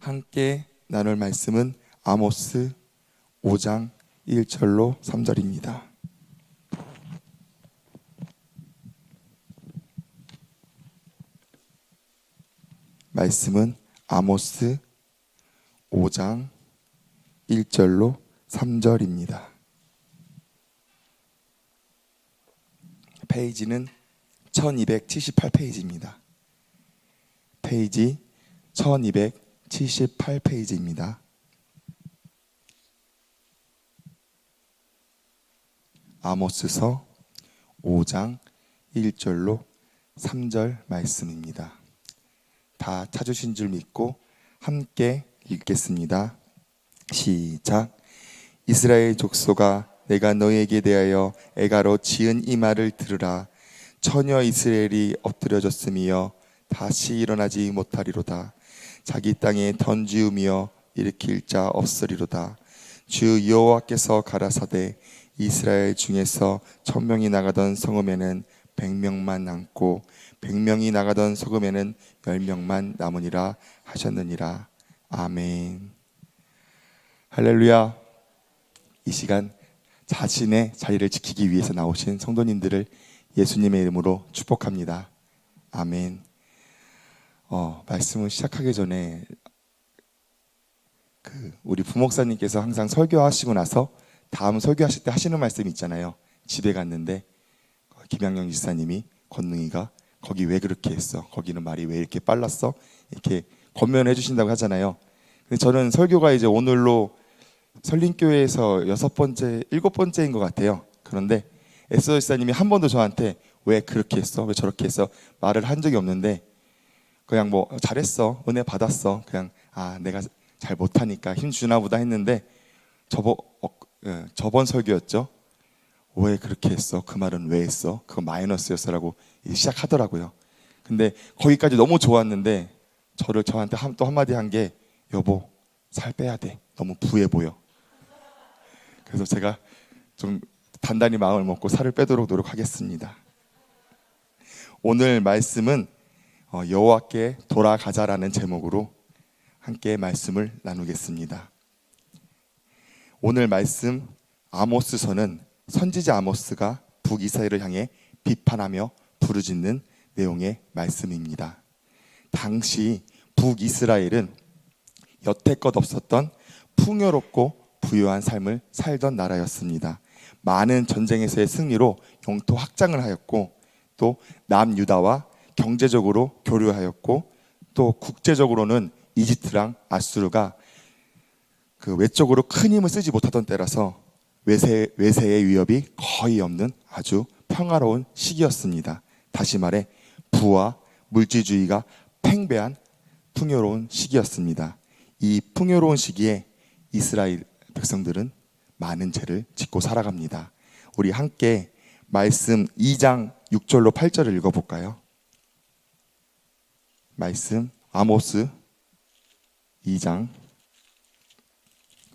함께 나눌 말씀은 아모스 5장 1절로 3절입니다. 말씀은 아모스 5장 1절로 3절입니다. 페이지는 1278페이지입니다. 페이지 1278페이지입니다. 아모스서 5장 1절로 3절 말씀입니다. 다 찾으신 줄 믿고 함께 읽겠습니다. 시작. 이스라엘 족속아, 내가 너에게 대하여 애가로 지은 이 말을 들으라. 처녀 이스라엘이 엎드려졌으며 다시 일어나지 못하리로다. 자기 땅에 던지우며 일으킬 자 없으리로다. 주 여호와께서 가라사대 이스라엘 중에서 1000명이 나가던 성읍에는 100명만 남고 100명이 나가던 성읍에는 10명만 남으니라 하셨느니라. 아멘. 할렐루야. 이 시간 자신의 자리를 지키기 위해서 나오신 성도님들을 예수님의 이름으로 축복합니다. 아멘. 말씀을 시작하기 전에 우리 부목사님께서 항상 설교하시고 나서 다음 설교하실 때 하시는 말씀이 있잖아요. 집에 갔는데 김양영 지사님이 권능이가 거기 왜 그렇게 했어? 거기는 말이 왜 이렇게 빨랐어? 이렇게 권면해 주신다고 하잖아요. 근데 저는 설교가 이제 오늘로 설린교회에서 6번째, 7번째인 것 같아요. 그런데 에스더 지사님이 한 번도 저한테 왜 그렇게 했어? 왜 저렇게 했어? 말을 한 적이 없는데 그냥 뭐 잘했어, 은혜 받았어, 그냥 내가 잘 못하니까 힘 주나 보다 했는데 저번 설교였죠. 왜 그렇게 했어? 그 말은 왜 했어? 그거 마이너스였어 라고 시작하더라고요. 근데 거기까지 너무 좋았는데 저한테 또 한마디 한 게 여보 살 빼야 돼, 너무 부해 보여. 그래서 제가 좀 단단히 마음을 먹고 살을 빼도록 노력하겠습니다. 오늘 말씀은 여호와께 돌아가자라는 제목으로 함께 말씀을 나누겠습니다. 오늘 말씀 아모스서는 선지자 아모스가 북이스라엘을 향해 비판하며 부르짖는 내용의 말씀입니다. 당시 북이스라엘은 여태껏 없었던 풍요롭고 부유한 삶을 살던 나라였습니다. 많은 전쟁에서의 승리로 영토 확장을 하였고 또 남유다와 경제적으로 교류하였고 또 국제적으로는 이집트랑 아수르가 외적으로 큰 힘을 쓰지 못하던 때라서 외세의 위협이 거의 없는 아주 평화로운 시기였습니다. 다시 말해 부와 물질주의가 팽배한 풍요로운 시기였습니다. 이 풍요로운 시기에 이스라엘 백성들은 많은 죄를 짓고 살아갑니다. 우리 함께 말씀 2장 6절로 8절을 읽어볼까요? 말씀 아모스 2장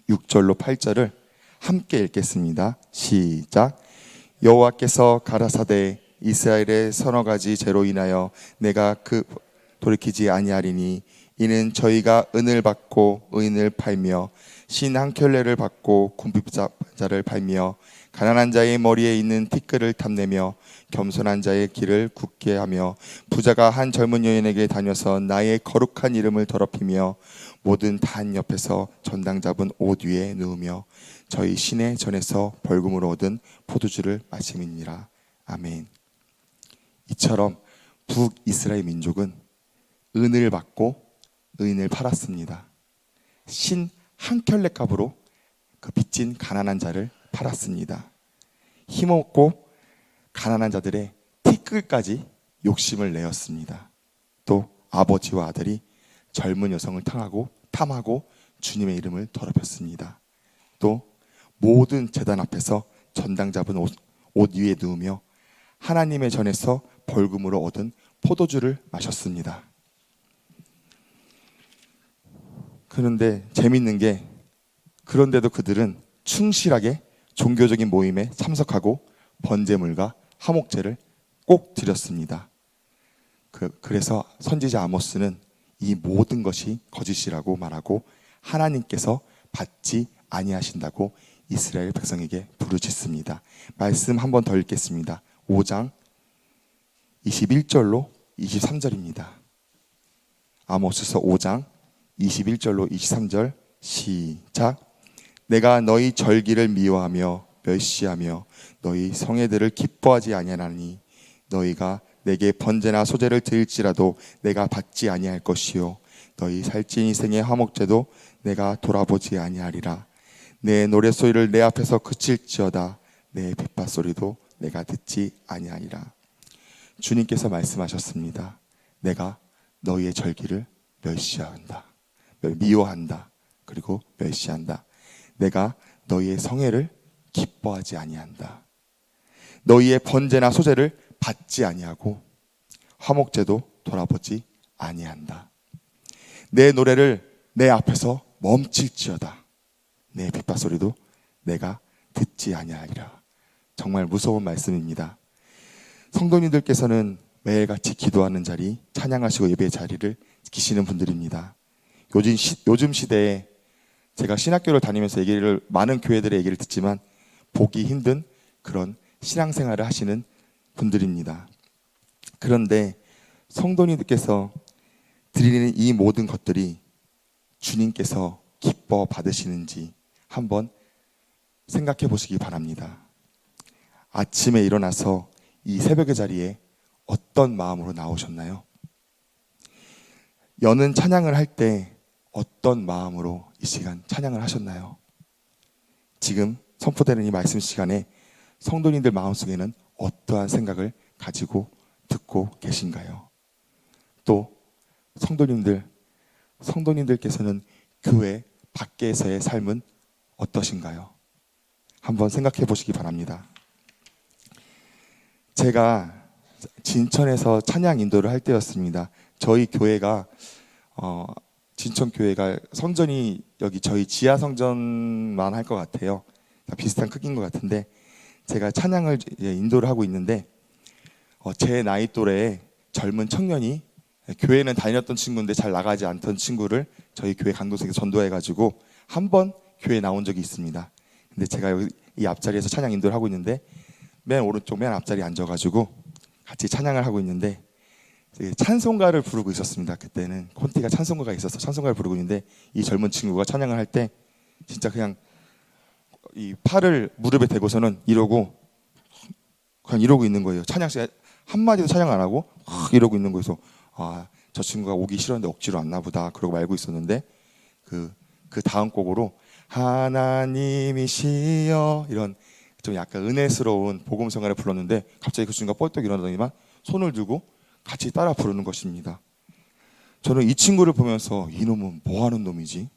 6절로 8절을 함께 읽겠습니다. 시작. 여호와께서 가라사대 이스라엘의 서너 가지 죄로 인하여 내가 돌이키지 아니하리니 이는 저희가 은을 받고 의인을 팔며 신 한 켤레를 받고 궁핍자를 팔며 가난한 자의 머리에 있는 티끌을 탐내며 겸손한 자의 길을 굳게 하며 부자가 한 젊은 여인에게 다녀서 나의 거룩한 이름을 더럽히며 모든 단 옆에서 전당 잡은 옷 위에 누우며 저희 신의 전에서 벌금으로 얻은 포도주를 마심이니라. 아멘. 이처럼 북이스라엘 민족은 은을 받고 의인을 팔았습니다. 신 한 켤레 값으로 빚진 가난한 자를 팔았습니다. 힘없고 가난한 자들의 티끌까지 욕심을 내었습니다. 또 아버지와 아들이 젊은 여성을 탐하고 주님의 이름을 더럽혔습니다. 또 모든 제단 앞에서 전당 잡은 옷 위에 누우며 하나님의 전에서 벌금으로 얻은 포도주를 마셨습니다. 그런데 재밌는 게 그런데도 그들은 충실하게 종교적인 모임에 참석하고 번제물과 화목제를 꼭 드렸습니다. 그래서 선지자 아모스는 이 모든 것이 거짓이라고 말하고 하나님께서 받지 아니하신다고 이스라엘 백성에게 부르짖습니다. 말씀 한 번 더 읽겠습니다. 5장 21절로 23절입니다. 아모스서 5장 21절로 23절 시작. 내가 너희 절기를 미워하며 멸시하며 너희 성회들을 기뻐하지 아니하나니 너희가 내게 번제나 소제를 드릴지라도 내가 받지 아니할 것이요 너희 살찐 이생의 화목제도 내가 돌아보지 아니하리라. 내 노랫소리를 내 앞에서 그칠지어다 내 빗바소리도 내가 듣지 아니하리라. 주님께서 말씀하셨습니다. 내가 너희의 절기를 멸시한다, 미워한다, 그리고 멸시한다. 내가 너희의 성회를 기뻐하지 아니한다. 너희의 번제나 소제를 받지 아니하고 화목제도 돌아보지 아니한다. 내 노래를 내 앞에서 멈출지어다 내 빗바소리도 내가 듣지 아니하리라. 정말 무서운 말씀입니다. 성도님들께서는 매일같이 기도하는 자리, 찬양하시고 예배의 자리를 지키시는 분들입니다. 요즘 시대에 제가 신학교를 다니면서 많은 교회들의 얘기를 듣지만 보기 힘든 그런 신앙생활을 하시는 분들입니다. 그런데 성도님들께서 드리는 이 모든 것들이 주님께서 기뻐 받으시는지 한번 생각해 보시기 바랍니다. 아침에 일어나서 이 새벽의 자리에 어떤 마음으로 나오셨나요? 여는 찬양을 할 때 어떤 마음으로 이 시간 찬양을 하셨나요? 지금 선포되는 이 말씀 시간에 성도님들 마음속에는 어떠한 생각을 가지고 듣고 계신가요? 또 성도님들께서는 교회 밖에서의 삶은 어떠신가요? 한번 생각해 보시기 바랍니다. 제가 진천에서 찬양 인도를 할 때였습니다. 저희 교회가 진천교회가 성전이 여기 저희 지하 성전만 할 것 같아요. 비슷한 크기인 것 같은데 제가 찬양을 인도를 하고 있는데 제 나이 또래의 젊은 청년이 교회는 다녔던 친구인데 잘 나가지 않던 친구를 저희 교회 강도석에 전도해가지고 한 번 교회에 나온 적이 있습니다. 근데 제가 여기 이 앞자리에서 찬양 인도를 하고 있는데 맨 오른쪽 맨 앞자리에 앉아가지고 같이 찬양을 하고 있는데 찬송가를 부르고 있었습니다. 그때는 콘티가 찬송가가 있어서 찬송가를 부르고 있는데 이 젊은 친구가 찬양을 할 때 진짜 그냥 이 팔을 무릎에 대고서는 이러고 그냥 이러고 있는 거예요. 찬양 시간 한마디도 찬양 안 하고 이러고 있는 거여서 저 친구가 오기 싫었는데 억지로 왔나 보다 그러고 말고 있었는데 그 다음 곡으로 하나님이시여 이런 좀 약간 은혜스러운 복음성가를 불렀는데 갑자기 그 친구가 뻘떡 일어나더니만 손을 들고 같이 따라 부르는 것입니다. 저는 이 친구를 보면서 이놈은 뭐하는 놈이지?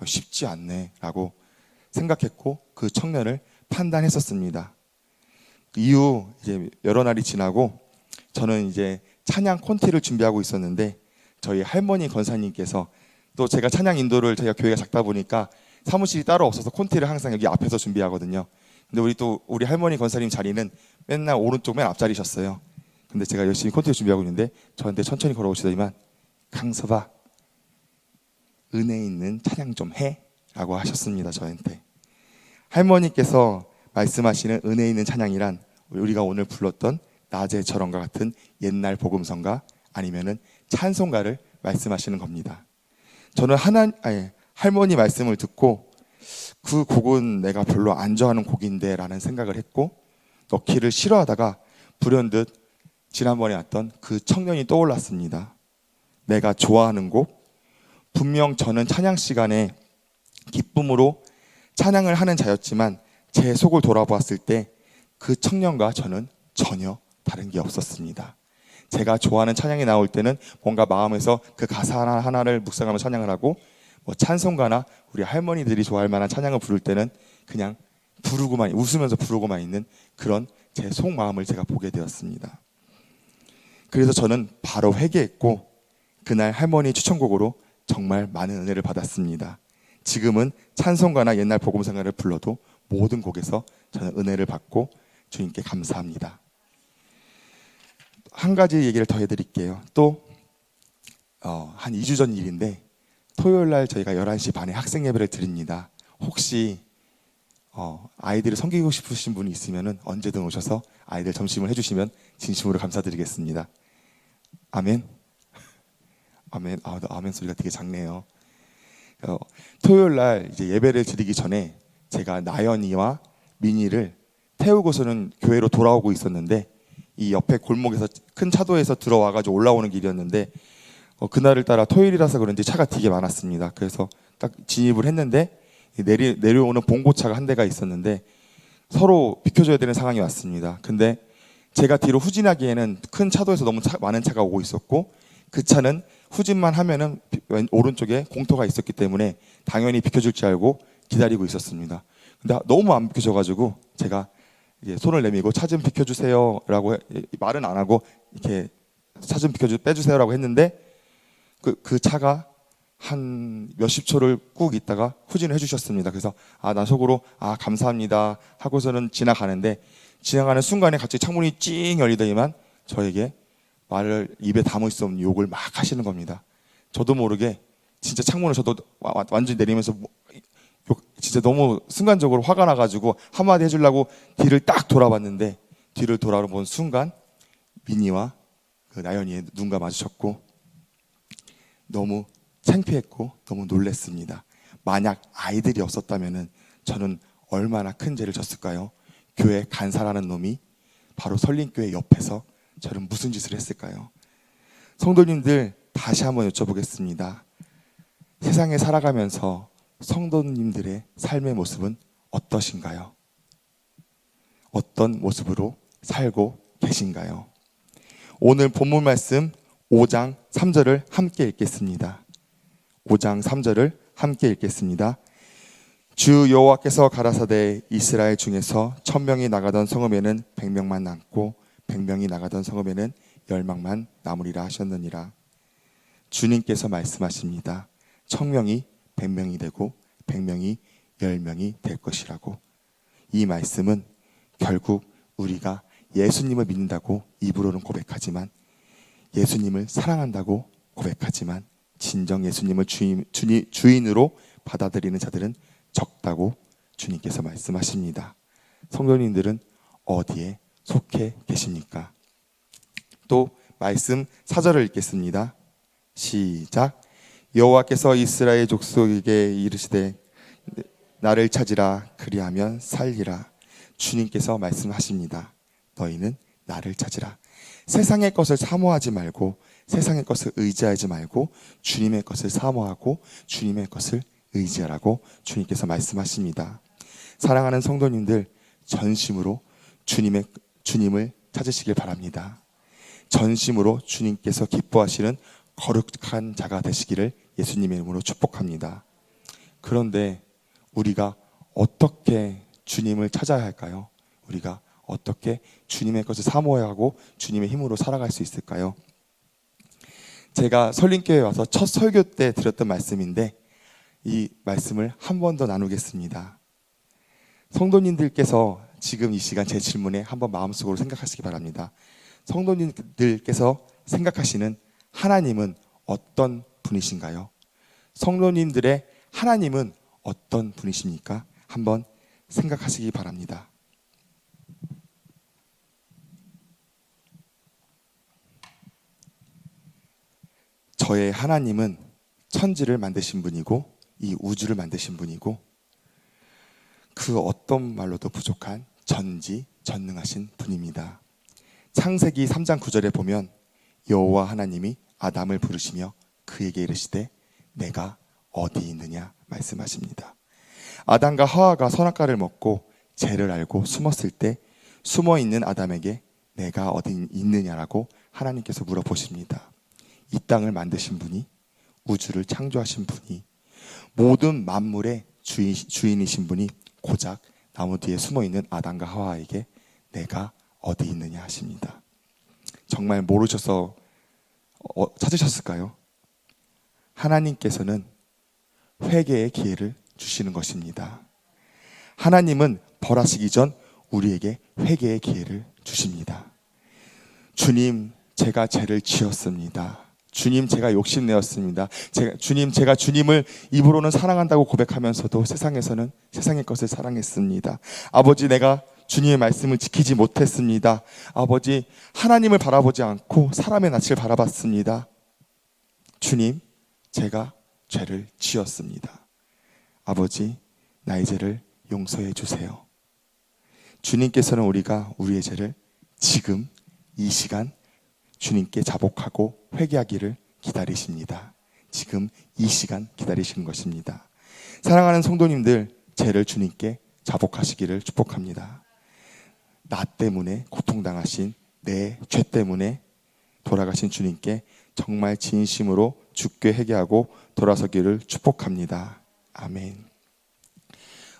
쉽지 않네 라고 생각했고 그 청년을 판단했었습니다. 그 이후 이제 여러 날이 지나고 저는 이제 찬양 콘티를 준비하고 있었는데 저희 할머니 권사님께서 또 제가 찬양 인도를 저희가 교회가 작다 보니까 사무실이 따로 없어서 콘티를 항상 여기 앞에서 준비하거든요. 근데 우리 할머니 권사님 자리는 맨날 오른쪽 맨 앞자리셨어요. 근데 제가 열심히 콘티를 준비하고 있는데 저한테 천천히 걸어오시더니만 강서봐 은혜 있는 찬양 좀 해 라고 하셨습니다. 저한테 할머니께서 말씀하시는 은혜 있는 찬양이란 우리가 오늘 불렀던 낮에처럼과 같은 옛날 복음성가 아니면은 찬송가를 말씀하시는 겁니다. 저는 할머니 말씀을 듣고 그 곡은 내가 별로 안 좋아하는 곡인데 라는 생각을 했고 넣기를 싫어하다가 불현듯 지난번에 왔던 그 청년이 떠올랐습니다. 내가 좋아하는 곡, 분명 저는 찬양 시간에 기쁨으로 찬양을 하는 자였지만 제 속을 돌아보았을 때 그 청년과 저는 전혀 다른 게 없었습니다. 제가 좋아하는 찬양이 나올 때는 뭔가 마음에서 그 가사 하나를 묵상하며 찬양을 하고 찬송가나 우리 할머니들이 좋아할 만한 찬양을 부를 때는 그냥 웃으면서 부르고만 있는 그런 제 속마음을 제가 보게 되었습니다. 그래서 저는 바로 회개했고 그날 할머니 추천곡으로 정말 많은 은혜를 받았습니다. 지금은 찬송가나 옛날 복음성가를 불러도 모든 곡에서 저는 은혜를 받고 주님께 감사합니다. 한 가지 얘기를 더 해드릴게요. 또 한 2주 전 일인데 토요일 날 저희가 11시 반에 학생 예배를 드립니다. 혹시 아이들을 섬기고 싶으신 분이 있으면 언제든 오셔서 아이들 점심을 해주시면 진심으로 감사드리겠습니다. 아멘. 아멘. 아멘 소리가 되게 작네요. 토요일 날 이제 예배를 드리기 전에 제가 나연이와 민이를 태우고서는 교회로 돌아오고 있었는데 이 옆에 골목에서 큰 차도에서 들어와가지고 올라오는 길이었는데 그날을 따라 토요일이라서 그런지 차가 되게 많았습니다. 그래서 딱 진입을 했는데 내려오는 봉고차가 한 대가 있었는데 서로 비켜줘야 되는 상황이 왔습니다. 근데 제가 뒤로 후진하기에는 큰 차도에서 너무 많은 차가 오고 있었고 그 차는 후진만 하면은 오른쪽에 공터가 있었기 때문에 당연히 비켜줄 줄 알고 기다리고 있었습니다. 근데 너무 안 비켜줘가지고 제가 이제 손을 내밀고 차 좀 비켜주세요라고 말은 안 하고 이렇게 차 좀 빼주세요라고 했는데 그 차가 한 몇십 초를 꾹 있다가 후진을 해주셨습니다. 그래서 나 속으로 감사합니다 하고서는 지나가는데 지나가는 순간에 갑자기 창문이 찡 열리더니만 저에게 말을 입에 담을 수 없는 욕을 막 하시는 겁니다. 저도 모르게 진짜 창문을 저도 완전히 내리면서 진짜 너무 순간적으로 화가 나가지고 한마디 해주려고 뒤를 딱 돌아봤는데 뒤를 돌아본 순간 민이와 그 나연이의 눈과 마주쳤고 너무 창피했고 너무 놀랬습니다. 만약 아이들이 없었다면 저는 얼마나 큰 죄를 졌을까요? 교회 간사라는 놈이 바로 설린교회 옆에서 저는 무슨 짓을 했을까요? 성도님들 다시 한번 여쭤보겠습니다. 세상에 살아가면서 성도님들의 삶의 모습은 어떠신가요? 어떤 모습으로 살고 계신가요? 오늘 본문 말씀 5장 3절을 함께 읽겠습니다. 5장 3절을 함께 읽겠습니다. 주 여호와께서 가라사대 이스라엘 중에서 1000명이 나가던 성읍에는 100명만 남고 100명이 나가던 성읍에는 10명만 남으리라 하셨느니라. 주님께서 말씀하십니다. 1000명이 100명이 되고 100명이 10명이 될 것이라고. 이 말씀은 결국 우리가 예수님을 믿는다고 입으로는 고백하지만 예수님을 사랑한다고 고백하지만 진정 예수님을 주인으로 받아들이는 자들은 적다고 주님께서 말씀하십니다. 성도님들은 어디에 속해 계십니까? 또 말씀 4절을 읽겠습니다. 시작. 여호와께서 이스라엘 족속에게 이르시되 나를 찾으라 그리하면 살리라. 주님께서 말씀하십니다. 너희는 나를 찾으라. 세상의 것을 사모하지 말고 세상의 것을 의지하지 말고 주님의 것을 사모하고 주님의 것을 의지하라고 주님께서 말씀하십니다. 사랑하는 성도님들, 전심으로 주님을 찾으시길 바랍니다. 전심으로 주님께서 기뻐하시는 거룩한 자가 되시기를 예수님의 이름으로 축복합니다. 그런데 우리가 어떻게 주님을 찾아야 할까요? 우리가 어떻게 주님의 것을 사모해야 하고 주님의 힘으로 살아갈 수 있을까요? 제가 설린교회에 와서 첫 설교 때 드렸던 말씀인데 이 말씀을 한 번 더 나누겠습니다. 성도님들께서 지금 이 시간 제 질문에 한번 마음속으로 생각하시기 바랍니다. 성도님들께서 생각하시는 하나님은 어떤 분이신가요? 성도님들의 하나님은 어떤 분이십니까? 한번 생각하시기 바랍니다. 저의 하나님은 천지를 만드신 분이고 이 우주를 만드신 분이고 그 어떤 말로도 부족한 전지전능하신 분입니다. 창세기 3장 9절에 보면 여호와 하나님이 아담을 부르시며 그에게 이르시되 내가 어디 있느냐 말씀하십니다. 아담과 하와가 선악과를 먹고 죄를 알고 숨었을 때 숨어있는 아담에게 내가 어디 있느냐라고 하나님께서 물어보십니다. 이 땅을 만드신 분이, 우주를 창조하신 분이, 모든 만물의 주인이신 분이 고작 나무 뒤에 숨어있는 아담과 하와에게 내가 어디 있느냐 하십니다. 정말 모르셔서 찾으셨을까요? 하나님께서는 회개의 기회를 주시는 것입니다. 하나님은 벌하시기 전 우리에게 회개의 기회를 주십니다. 주님, 제가 죄를 지었습니다. 주님, 제가 욕심내었습니다. 제가 주님을 입으로는 사랑한다고 고백하면서도 세상에서는 세상의 것을 사랑했습니다. 아버지, 내가 주님의 말씀을 지키지 못했습니다. 아버지, 하나님을 바라보지 않고 사람의 낯을 바라봤습니다. 주님, 제가 죄를 지었습니다. 아버지, 나의 죄를 용서해 주세요. 주님께서는 우리의 죄를 지금 이 시간 주님께 자복하고 회개하기를 기다리십니다. 지금 이 시간 기다리시는 것입니다. 사랑하는 성도님들, 죄를 주님께 자복하시기를 축복합니다. 나 때문에 고통당하신 내 죄 때문에 돌아가신 주님께 정말 진심으로 죽게 회개하고 돌아서기를 축복합니다. 아멘.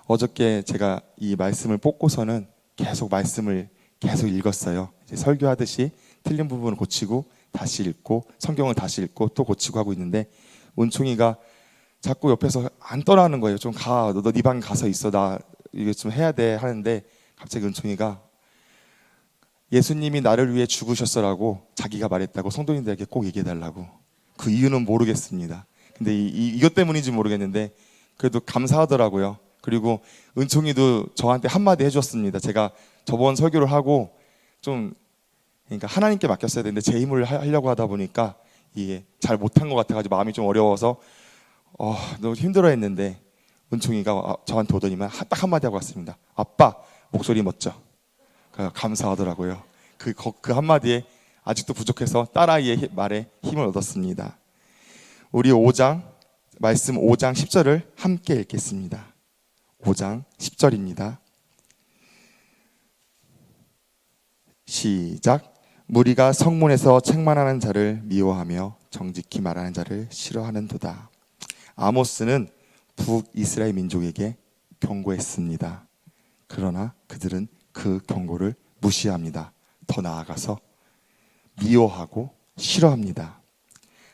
어저께 제가 이 말씀을 뽑고서는 계속 말씀을 읽었어요. 이제 설교하듯이 틀린 부분을 고치고 다시 읽고 성경을 다시 읽고 또 고치고 하고 있는데, 은총이가 자꾸 옆에서 안 떠나는 거예요. 좀 가, 너 네 방 가서 있어, 나 이거 좀 해야 돼 하는데, 갑자기 은총이가 예수님이 나를 위해 죽으셨어라고 자기가 말했다고 성도님들에게 꼭 얘기해달라고. 그 이유는 모르겠습니다. 근데 이것 때문인지 모르겠는데 그래도 감사하더라고요. 그리고 은총이도 저한테 한마디 해줬습니다. 제가 저번 설교를 하고 그러니까 하나님께 맡겼어야 되는데 제 힘을 하려고 하다 보니까 이게 잘 못한 것 같아가지고 마음이 좀 어려워서 너무 힘들어했는데, 은총이가 저한테 오더니만 딱 한마디 하고 왔습니다. 아빠, 목소리 멋져. 감사하더라고요. 그 한마디에 아직도 부족해서 딸아이의 말에 힘을 얻었습니다. 우리 말씀 5장 10절을 함께 읽겠습니다. 5장 10절입니다. 시작. 무리가 성문에서 책망하는 자를 미워하며 정직히 말하는 자를 싫어하는도다. 아모스는 북이스라엘 민족에게 경고했습니다. 그러나 그들은 그 경고를 무시합니다. 더 나아가서 미워하고 싫어합니다.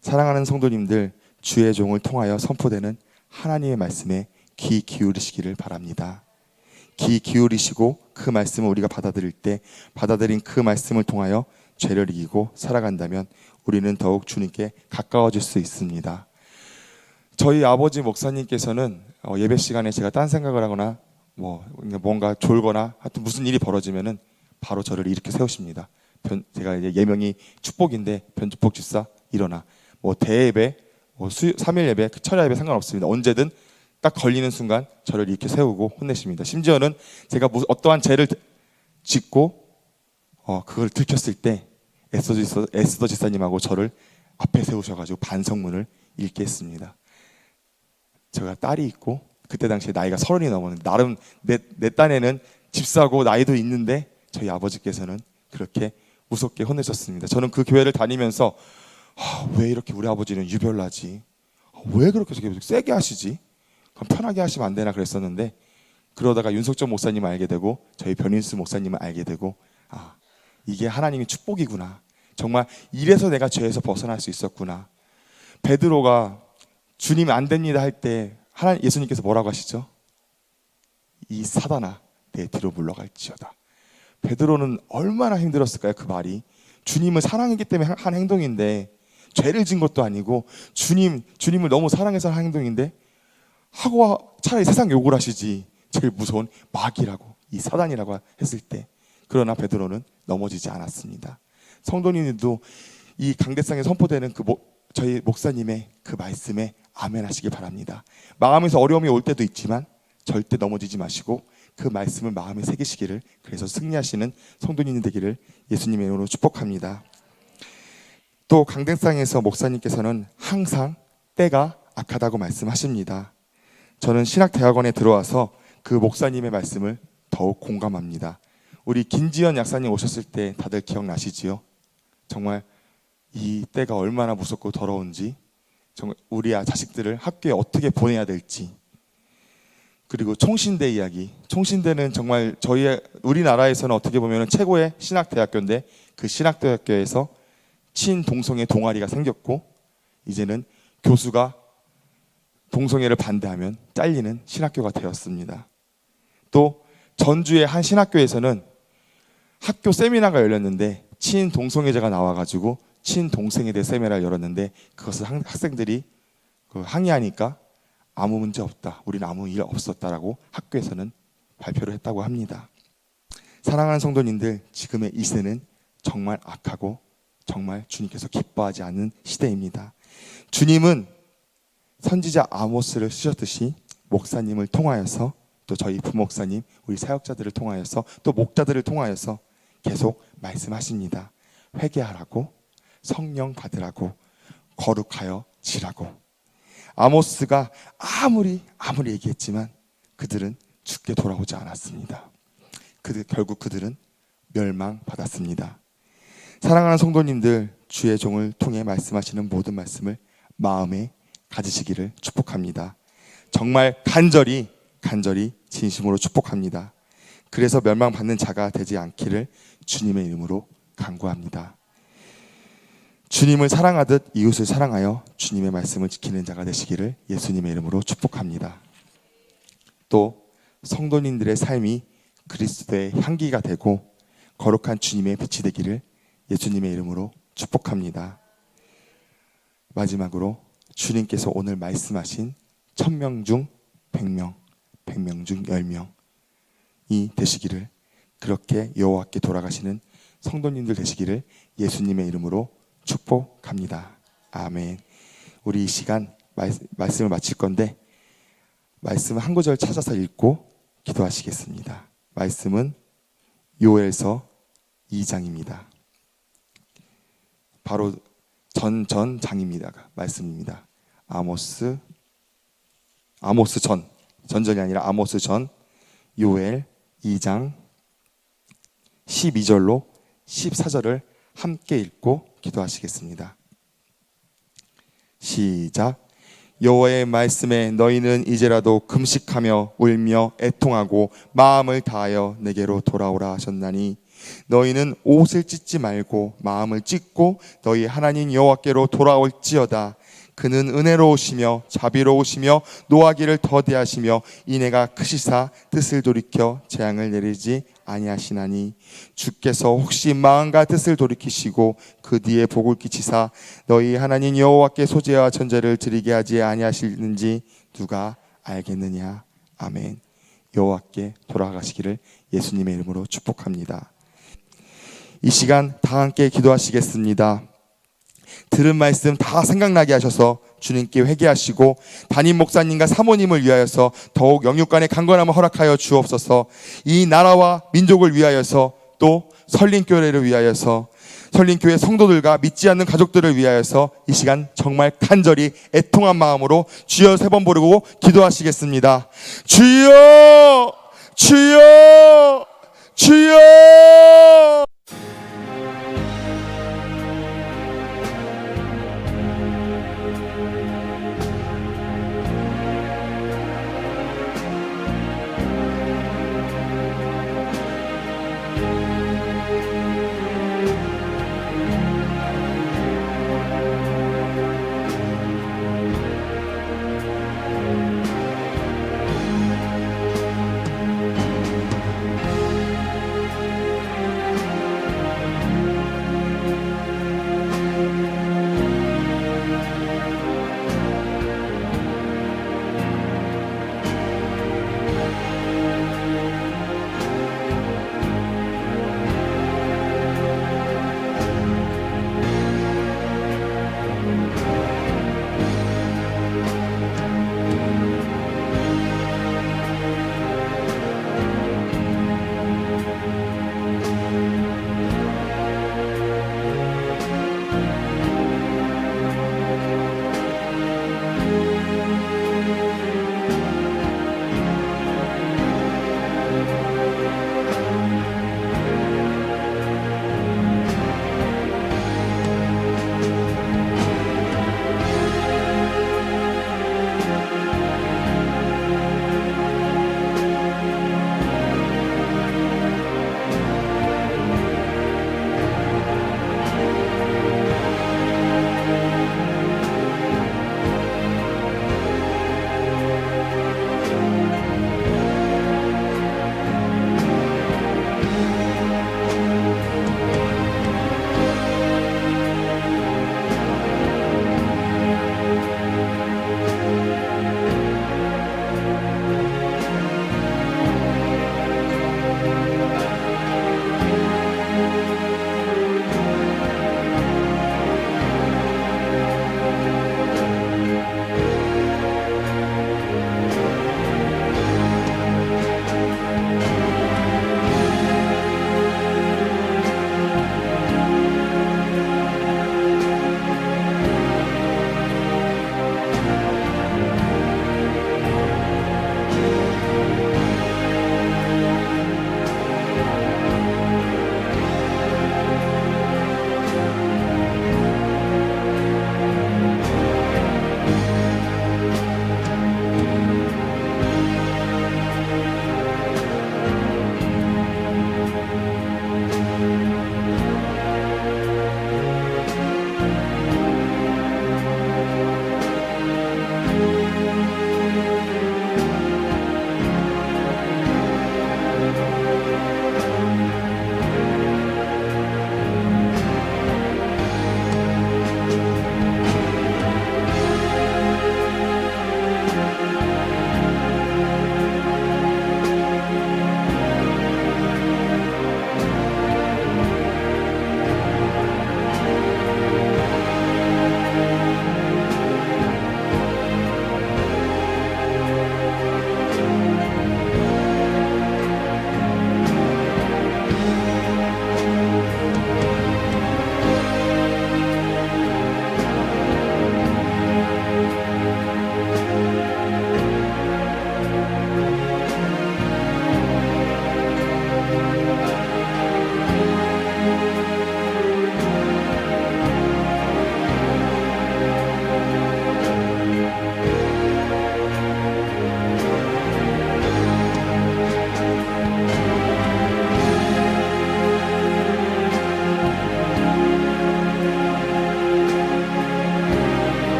사랑하는 성도님들, 주의 종을 통하여 선포되는 하나님의 말씀에 귀 기울이시기를 바랍니다. 귀 기울이시고 그 말씀을 우리가 받아들인 그 말씀을 통하여 죄를 이기고 살아간다면 우리는 더욱 주님께 가까워질 수 있습니다. 저희 아버지 목사님께서는 예배 시간에 제가 딴 생각을 하거나 뭔가 졸거나 하여튼 무슨 일이 벌어지면은 바로 저를 이렇게 세우십니다. 제가 이제 예명이 축복인데 변축복 집사 일어나. 대예배, 3일 예배, 철야 예배 상관없습니다. 언제든 딱 걸리는 순간 저를 이렇게 세우고 혼내십니다. 심지어는 제가 어떠한 죄를 짓고 그걸 들켰을 때 에스더 지사님하고 저를 앞에 세우셔가지고 반성문을 읽게 했습니다. 제가 딸이 있고 그때 당시에 나이가 30이 넘었는데, 나름 내 딴에는 집사고 나이도 있는데 저희 아버지께서는 그렇게 무섭게 혼내셨습니다. 저는 그 교회를 다니면서 왜 이렇게 우리 아버지는 유별나지? 왜 그렇게 세게 하시지? 그럼 편하게 하시면 안 되나 그랬었는데, 그러다가 윤석정 목사님을 알게 되고 저희 변인수 목사님을 알게 되고 이게 하나님의 축복이구나. 정말 이래서 내가 죄에서 벗어날 수 있었구나. 베드로가 주님 안 됩니다 할 때 예수님께서 뭐라고 하시죠? 이 사단아, 내 뒤로 물러갈지어다. 베드로는 얼마나 힘들었을까요? 그 말이 주님을 사랑했기 때문에 한 행동인데, 죄를 진 것도 아니고 주님을 너무 사랑해서 한 행동인데 하고 차라리 세상 욕을 하시지. 제일 무서운 마귀라고, 이 사단이라고 했을 때, 그러나 베드로는 넘어지지 않았습니다. 성도님들도 이 강대상에 선포되는 저희 목사님의 그 말씀에 아멘 하시기 바랍니다. 마음에서 어려움이 올 때도 있지만 절대 넘어지지 마시고 그 말씀을 마음에 새기시기를, 그래서 승리하시는 성도님이 되기를 예수님의 이름으로 축복합니다. 또 강대상에서 목사님께서는 항상 때가 악하다고 말씀하십니다. 저는 신학대학원에 들어와서 그 목사님의 말씀을 더욱 공감합니다. 우리 김지연 약사님 오셨을 때 다들 기억나시지요? 정말 이 때가 얼마나 무섭고 더러운지, 정말 우리 자식들을 학교에 어떻게 보내야 될지, 그리고 총신대 이야기. 총신대는 정말 우리나라에서는 어떻게 보면 최고의 신학대학교인데, 그 신학대학교에서 친동성애 동아리가 생겼고 이제는 교수가 동성애를 반대하면 잘리는 신학교가 되었습니다. 또 전주의 한 신학교에서는 학교 세미나가 열렸는데 친동성애자가 나와가지고 친동생에 대해 세미나를 열었는데 그것을 학생들이 항의하니까 아무 문제 없다, 우리는 아무 일 없었다라고 학교에서는 발표를 했다고 합니다. 사랑하는 성도님들, 지금의 이 시대는 정말 악하고 정말 주님께서 기뻐하지 않는 시대입니다. 주님은 선지자 아모스를 쓰셨듯이 목사님을 통하여서, 또 저희 부목사님, 우리 사역자들을 통하여서, 또 목자들을 통하여서 계속 말씀하십니다. 회개하라고, 성령 받으라고, 거룩하여 지라고. 아모스가 아무리 얘기했지만 그들은 죽게 돌아오지 않았습니다. 결국 그들은 멸망받았습니다. 사랑하는 성도님들, 주의 종을 통해 말씀하시는 모든 말씀을 마음에 가지시기를 축복합니다. 정말 간절히 진심으로 축복합니다. 그래서 멸망받는 자가 되지 않기를 주님의 이름으로 간구합니다. 주님을 사랑하듯 이웃을 사랑하여 주님의 말씀을 지키는 자가 되시기를 예수님의 이름으로 축복합니다. 또 성도님들의 삶이 그리스도의 향기가 되고 거룩한 주님의 빛이 되기를 예수님의 이름으로 축복합니다. 마지막으로 주님께서 오늘 말씀하신 1000명 중 100명, 100명 중 10명이 되시기를, 그렇게 여호와께 돌아가시는 성도님들 되시기를 예수님의 이름으로 축복합니다. 아멘. 우리 이 시간 말씀을 마칠 건데, 말씀 한 구절 찾아서 읽고 기도하시겠습니다. 말씀은 요엘서 2장입니다. 바로 전장입니다. 말씀입니다. 전전이 아니라 아모스 전, 요엘 2장 12절로 14절을 함께 읽고 기도하시겠습니다. 시작. 여호와의 말씀에 너희는 이제라도 금식하며 울며 애통하고 마음을 다하여 내게로 돌아오라 하셨나니, 너희는 옷을 찢지 말고 마음을 찢고 너희 하나님 여호와께로 돌아올지어다. 그는 은혜로우시며 자비로우시며 노하기를 더디하시며 인애가 크시사 뜻을 돌이켜 재앙을 내리지 아니하시나니, 주께서 혹시 마음과 뜻을 돌이키시고 그 뒤에 복을 끼치사 너희 하나님 여호와께 소제와 전제를 드리게 하지 아니하시는지 누가 알겠느냐. 아멘. 여호와께 돌아가시기를 예수님의 이름으로 축복합니다. 이 시간 다 함께 기도하시겠습니다. 들은 말씀 다 생각나게 하셔서 주님께 회개하시고 담임 목사님과 사모님을 위하여서 더욱 영육간의 강건함을 허락하여 주옵소서. 이 나라와 민족을 위하여서, 또 설린교회를 위하여서, 설린교회 성도들과 믿지 않는 가족들을 위하여서 이 시간 정말 간절히 애통한 마음으로 주여 3번 부르고 기도하시겠습니다. 주여, 주여, 주여.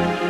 아멘.